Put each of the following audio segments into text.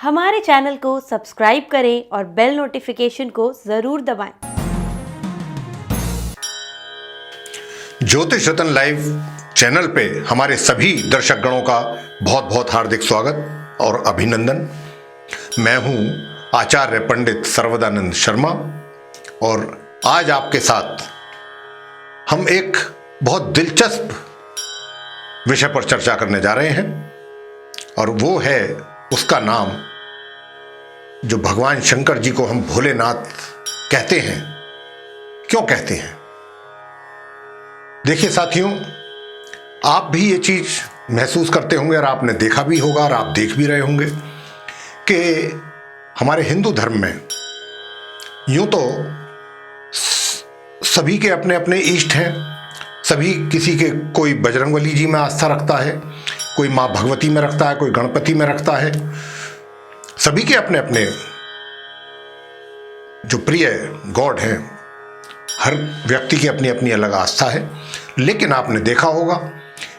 हमारे चैनल को सब्सक्राइब करें और बेल नोटिफिकेशन को जरूर दबाएं। ज्योतिष रतन लाइव चैनल पे हमारे सभी दर्शकगणों का बहुत बहुत हार्दिक स्वागत और अभिनंदन। मैं हूं आचार्य पंडित सर्वदानंद शर्मा और आज आपके साथ हम एक बहुत दिलचस्प विषय पर चर्चा करने जा रहे हैं और वो है उसका नाम जो भगवान शंकर जी को हम भोलेनाथ कहते हैं। क्यों कहते हैं? देखिए साथियों, आप भी ये चीज महसूस करते होंगे और आपने देखा भी होगा और आप देख भी रहे होंगे कि हमारे हिंदू धर्म में यूं तो सभी के अपने अपने इष्ट हैं। सभी किसी के कोई बजरंगबली जी में आस्था रखता है, कोई माँ भगवती में रखता है, कोई गणपति में रखता है। सभी के अपने अपने जो प्रिय गॉड हैं, हर व्यक्ति की अपनी अपनी अलग आस्था है। लेकिन आपने देखा होगा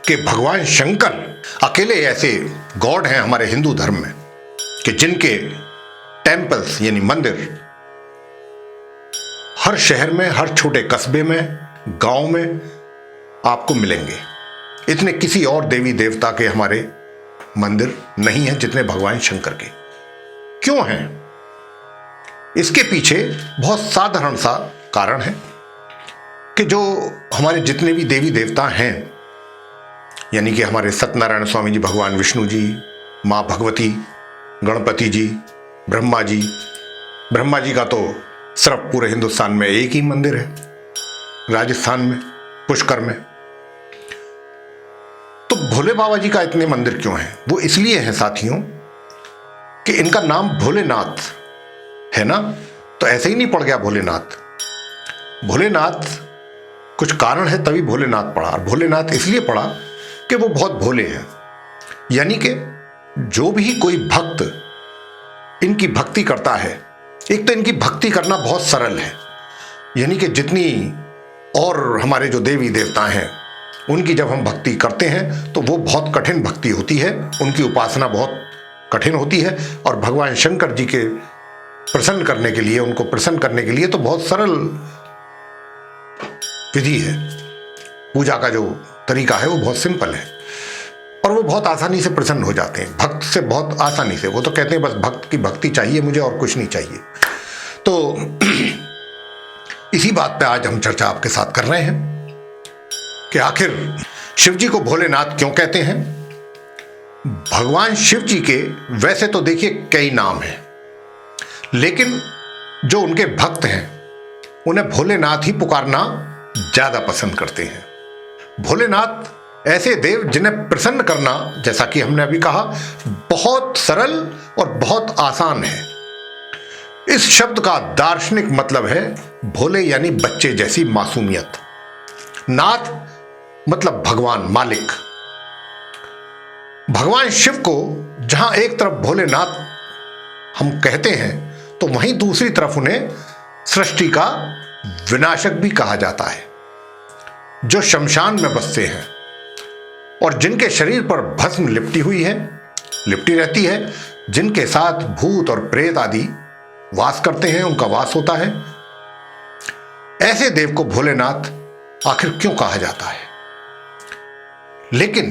कि भगवान शंकर अकेले ऐसे गॉड हैं हमारे हिंदू धर्म में कि जिनके टेम्पल्स यानी मंदिर हर शहर में, हर छोटे कस्बे में, गांव में आपको मिलेंगे। इतने किसी और देवी देवता के हमारे मंदिर नहीं हैं जितने भगवान शंकर के। क्यों हैं? इसके पीछे बहुत साधारण सा कारण है कि जो हमारे जितने भी देवी देवता हैं, यानी कि हमारे सत्यनारायण स्वामी जी, भगवान विष्णु जी, माँ भगवती, गणपति जी, ब्रह्मा जी। ब्रह्मा जी का तो सिर्फ पूरे हिंदुस्तान में एक ही मंदिर है, राजस्थान में, पुष्कर में। तो भोले बाबा जी का इतने मंदिर क्यों हैं? वो इसलिए हैं साथियों कि इनका नाम भोलेनाथ है ना, तो ऐसे ही नहीं पड़ गया भोलेनाथ। भोलेनाथ कुछ कारण है तभी भोलेनाथ पड़ा, और भोलेनाथ इसलिए पड़ा कि वो बहुत भोले हैं। यानी कि जो भी कोई भक्त इनकी भक्ति करता है, एक तो इनकी भक्ति करना बहुत सरल है। यानी कि जितनी और हमारे जो देवी देवता हैं उनकी जब हम भक्ति करते हैं तो वो बहुत कठिन भक्ति होती है, उनकी उपासना बहुत कठिन होती है। और भगवान शंकर जी के प्रसन्न करने के लिए, उनको प्रसन्न करने के लिए तो बहुत सरल विधि है। पूजा का जो तरीका है वो बहुत सिंपल है और वो बहुत आसानी से प्रसन्न हो जाते हैं भक्त से, बहुत आसानी से। वो तो कहते हैं बस भक्त की भक्ति चाहिए मुझे और कुछ नहीं चाहिए। तो इसी बात पे आज हम चर्चा आपके साथ कर रहे हैं कि आखिर शिव जी को भोलेनाथ क्यों कहते हैं। भगवान शिव जी के वैसे तो देखिए कई नाम हैं, लेकिन जो उनके भक्त हैं उन्हें भोलेनाथ ही पुकारना ज्यादा पसंद करते हैं। भोलेनाथ ऐसे देव जिन्हें प्रसन्न करना, जैसा कि हमने अभी कहा, बहुत सरल और बहुत आसान है। इस शब्द का दार्शनिक मतलब है भोले यानी बच्चे जैसी मासूमियत। नाथ मतलब भगवान, मालिक। भगवान शिव को जहां एक तरफ भोलेनाथ हम कहते हैं तो वहीं दूसरी तरफ उन्हें सृष्टि का विनाशक भी कहा जाता है, जो शमशान में बसते हैं और जिनके शरीर पर भस्म लिपटी रहती है, जिनके साथ भूत और प्रेत आदि वास करते हैं, उनका वास होता है। ऐसे देव को भोलेनाथ आखिर क्यों कहा जाता है? लेकिन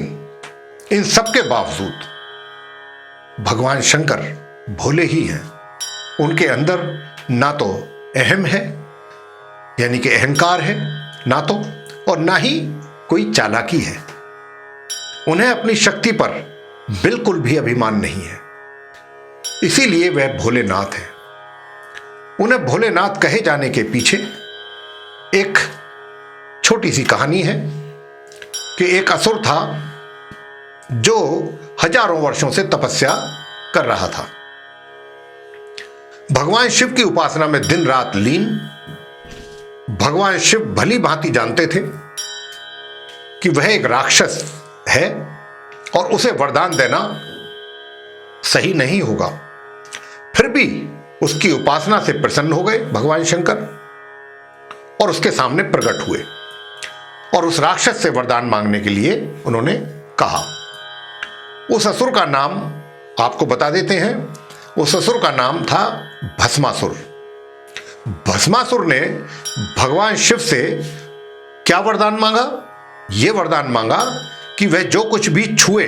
इन सब के बावजूद भगवान शंकर भोले ही हैं। उनके अंदर ना तो अहम है यानी कि अहंकार है, ना तो, और ना ही कोई चालाकी है। उन्हें अपनी शक्ति पर बिल्कुल भी अभिमान नहीं है, इसीलिए वह भोलेनाथ है। उन्हें भोलेनाथ कहे जाने के पीछे एक छोटी सी कहानी है कि एक असुर था जो हजारों वर्षों से तपस्या कर रहा था। भगवान शिव की उपासना में दिन रात लीन। भगवान शिव भली भांति जानते थे कि वह एक राक्षस है और उसे वरदान देना सही नहीं होगा। फिर भी उसकी उपासना से प्रसन्न हो गए भगवान शंकर और उसके सामने प्रकट हुए और उस राक्षस से वरदान मांगने के लिए उन्होंने कहा। उस असुर का नाम आपको बता देते हैं, उस असुर का नाम था भस्मासुर। भस्मासुर ने भगवान शिव से क्या वरदान मांगा? यह वरदान मांगा कि वह जो कुछ भी छुए,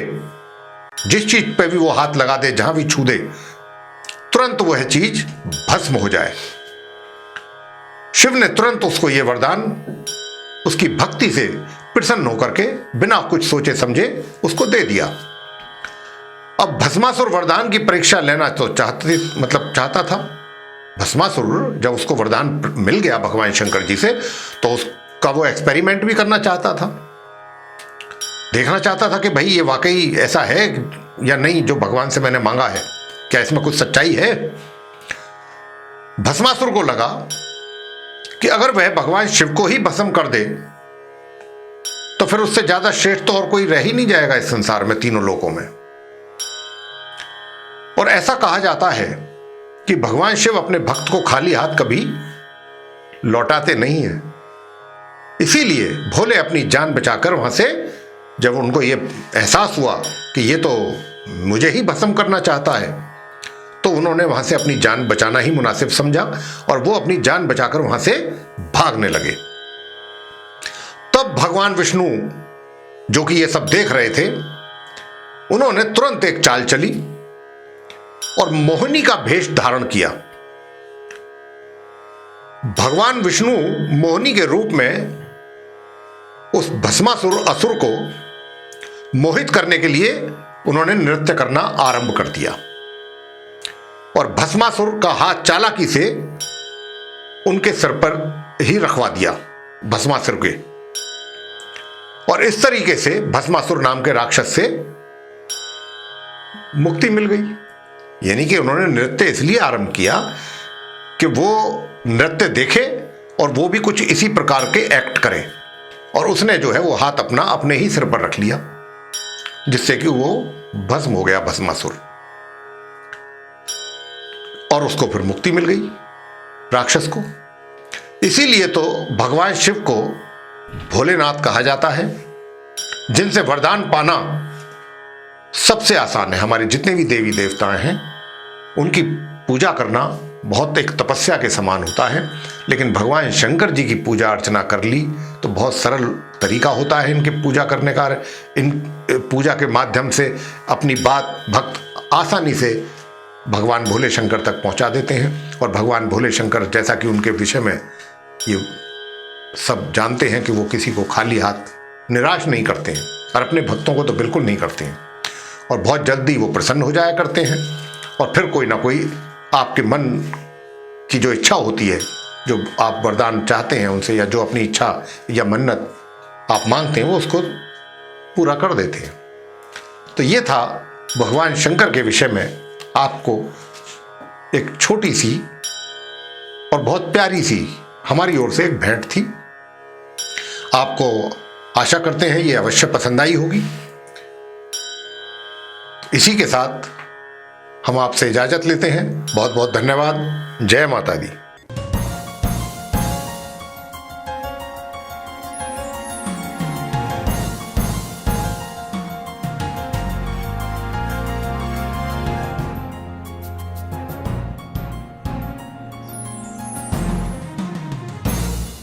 जिस चीज पे भी वो हाथ लगा दे, जहां भी छू दे, तुरंत वह चीज भस्म हो जाए। शिव ने तुरंत उसको यह वरदान उसकी भक्ति से प्रसन्न होकर के बिना कुछ सोचे समझे उसको दे दिया। अब भस्मासुर वरदान की परीक्षा लेना तो चाहता था। भस्मासुर जब उसको वरदान मिल गया भगवान शंकर जी से, तो उसका वो एक्सपेरिमेंट भी करना चाहता था, देखना चाहता था कि भाई ये वाकई ऐसा है या नहीं जो भगवान से मैंने मांगा है, क्या इसमें कुछ सच्चाई है। भस्मासुर को लगा कि अगर वह भगवान शिव को ही भस्म कर दे तो फिर उससे ज्यादा श्रेष्ठ तो और कोई रह ही नहीं जाएगा इस संसार में, तीनों लोकों में। और ऐसा कहा जाता है कि भगवान शिव अपने भक्त को खाली हाथ कभी लौटाते नहीं हैं। इसीलिए भोले अपनी जान बचाकर वहां से, जब उनको यह एहसास हुआ कि ये तो मुझे ही भस्म करना चाहता है, तो उन्होंने वहां से अपनी जान बचाना ही मुनासिब समझा और वो अपनी जान बचाकर वहां से भागने लगे। तब भगवान विष्णु, जो कि ये सब देख रहे थे, उन्होंने तुरंत एक चाल चली और मोहिनी का भेष धारण किया। भगवान विष्णु मोहिनी के रूप में उस भस्मासुर असुर को मोहित करने के लिए उन्होंने नृत्य करना आरंभ कर दिया और भस्मासुर का हाथ चालाकी से उनके सिर पर ही रखवा दिया, भस्मासुर के। और इस तरीके से भस्मासुर नाम के राक्षस से मुक्ति मिल गई। यानी कि उन्होंने नृत्य इसलिए आरंभ किया कि वो नृत्य देखे और वो भी कुछ इसी प्रकार के एक्ट करे, और उसने जो है वो हाथ अपना अपने ही सिर पर रख लिया, जिससे कि वो भस्म हो गया भस्मासुर, और उसको फिर मुक्ति मिल गई राक्षस को। इसीलिए तो भगवान शिव को भोलेनाथ कहा जाता है, जिनसे वरदान पाना सबसे आसान है। हमारे जितने भी देवी देवताएं हैं उनकी पूजा करना बहुत एक तपस्या के समान होता है, लेकिन भगवान शंकर जी की पूजा अर्चना कर ली तो बहुत सरल तरीका होता है इनके पूजा करने का। इन पूजा के माध्यम से अपनी बात भक्त आसानी से भगवान भोले शंकर तक पहुंचा देते हैं, और भगवान भोले शंकर, जैसा कि उनके विषय में ये सब जानते हैं कि वो किसी को खाली हाथ निराश नहीं करते हैं, और अपने भक्तों को तो बिल्कुल नहीं करते हैं, और बहुत जल्दी वो प्रसन्न हो जाया करते हैं। और फिर कोई ना कोई आपके मन की जो इच्छा होती है, जो आप वरदान चाहते हैं उनसे, या जो अपनी इच्छा या मन्नत आप मांगते हैं, वो उसको पूरा कर देते हैं। तो ये था भगवान शंकर के विषय में आपको एक छोटी सी और बहुत प्यारी सी हमारी ओर से एक भेंट थी। आपको आशा करते हैं ये अवश्य पसंद आई होगी। इसी के साथ हम आपसे इजाजत लेते हैं। बहुत बहुत धन्यवाद। जय माता दी।